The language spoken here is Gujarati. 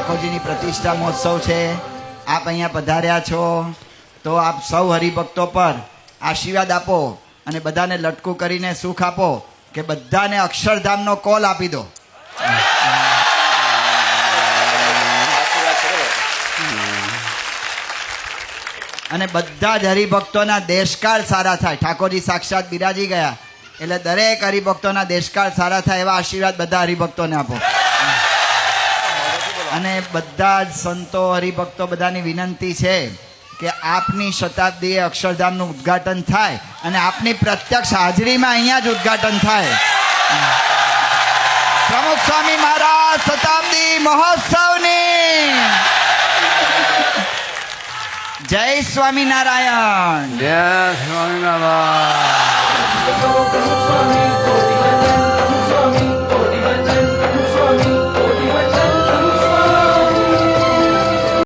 ઠાકોરજીની પ્રતિષ્ઠા મહોત્સવ છે. આપ અહીંયા પધાર્યા છો તો આપ સૌ હરિભક્તો પર આશીર્વાદ આપો અને બધાને લટકું કરીને સુખ આપો કે બધાને અક્ષરધામનો કોલ આપી દો. અને બધા જ હરિભક્તોના દેશકાળ સારા થાય. ઠાકોરજી સાક્ષાત બિરાજી ગયા એટલે દરેક હરિભક્તોના દેશકાળ સારા થાય એવા આશીર્વાદ બધા હરિભક્તોને આપો. અને બધા જ સંતો હરિભક્તો બધાની વિનંતી છે કે આપની શતાબ્દીએ અક્ષરધામનું ઉદ્ઘાટન થાય અને આપની પ્રત્યક્ષ હાજરીમાં અહીંયા જ ઉદ્ઘાટન થાય. પ્રમુખ સ્વામી મહારાજ શતાબ્દી મહોત્સવની જય સ્વામિનારાયણ. જય સ્વામિનારાયણ.